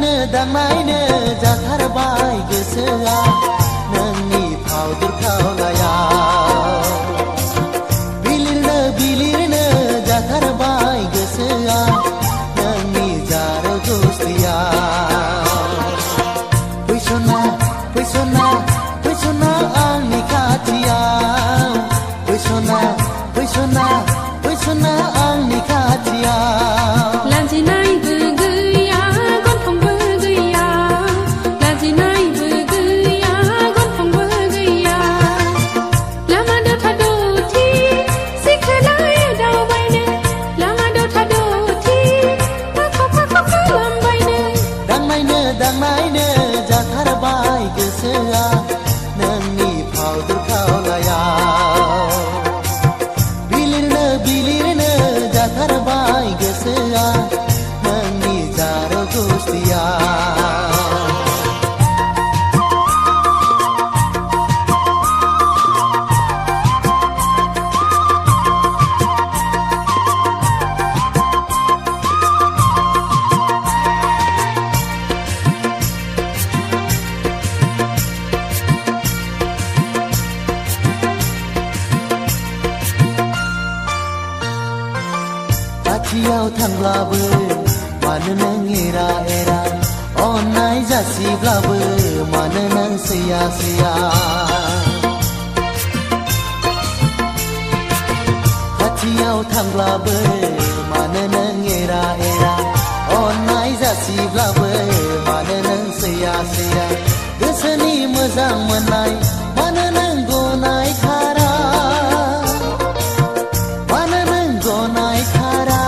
दांनायनो जाथारबाय गोसोआ नोंनि फावदुर खावलायाव बिलिरनो जाथारबाय गोसोआ नोंनि जार गुस्थियाव फैसना आंनि खाथियाव फैसना आंनि खाथियाव लाजिनायबो गैया गन्थंबो गैया लाजिनायबो गैया गन्थंबो गैया लामा दथादथि सिखोलाय दावबायनो लामा दथादथि फाखो खालामबायनो दांनायनो जाथारबाय गोसोआ नोंनि फावदुर खावलायाव बिलिरनो जाथारबाय गोसोआ नोंनि जार गुस्थियाव खाथियाव थांब्लाबो मानो नों एरा अननाय जासिब्लाबो मानो नों सैया खाथियाव थांब्लाबो मानो नों एरा अननाय जासिब्लाबो मानो नों सैया गोसोनि मोजां मोननाय मानो नों गनाय खारा मानो नों गनाय खारा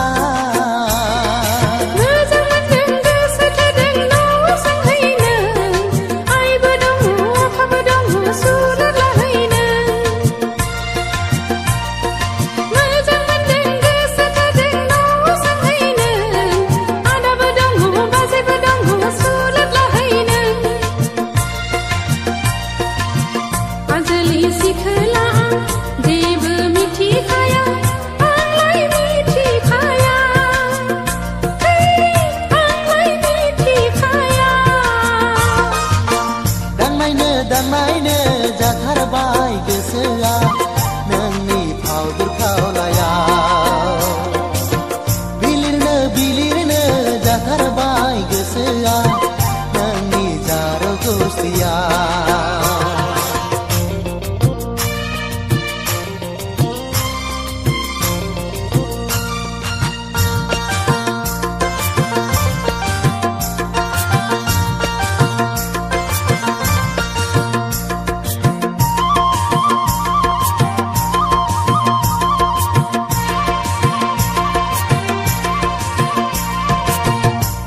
दांनायनो जाथारबाय गोसोआ नोंनि फावदुर खावलायाव बिलिरनो जाथारबाय गोसोआ नोंनि जार गुस्थियाव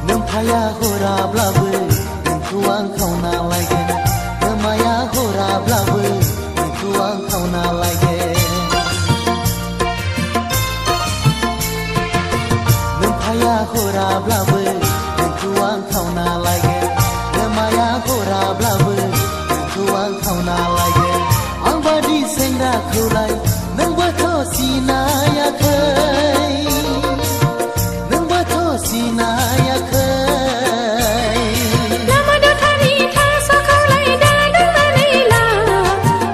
नोमाया हराब्लाबो नोंखौ आं खावना लायगोन नोमाया हराब्लाबो नोंखौ आं खावना लायगोन नोमाया हराब्लाबो नोंखौ आं खावना लायगोन नोमाया हराब्लाबो नोंखौ आं खावना लायगोन आं बादि सेंग्राखौलाय नोंबोथ' सिनायाखै सिनायाखै लामा दथानि थास'खौलाय दाननानै ला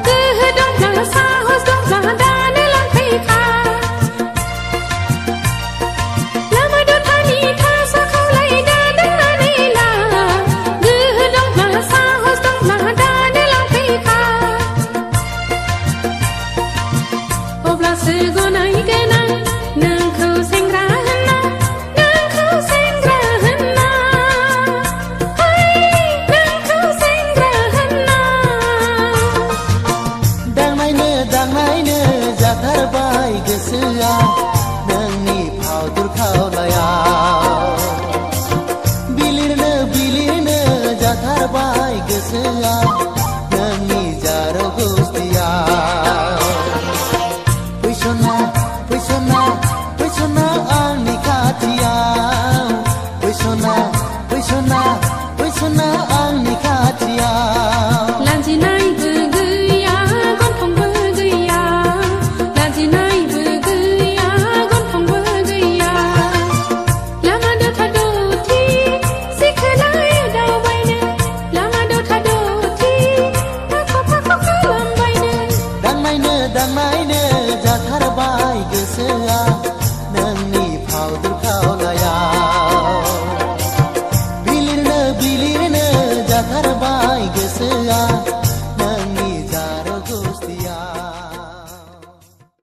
गोहो दंब्ला साहस दंब्ला दानो लांफैखा लामा दथानि थास'खौलाय दाननानै ला गोहो दंब्ला साहस दंब्ला दानो लांफैखा अब्लासो गनायगोन आं नोंखौ सेंग्रा दांनायनो जाथारबाय गोसोआ नोंनि फावदुर खावलायाव बिलिरनो जाथारबाय गोसोआ नोंनि जार गुस्थियाव फैसना आंनि खाथियाव फैसना आंनि खाथियाव लाजिनायबो गैया गन्थंबो गैया लाजिनायबो गैया गन्थंबो गैया लामा दथादथि सिखोलाय नोंनि फावदोर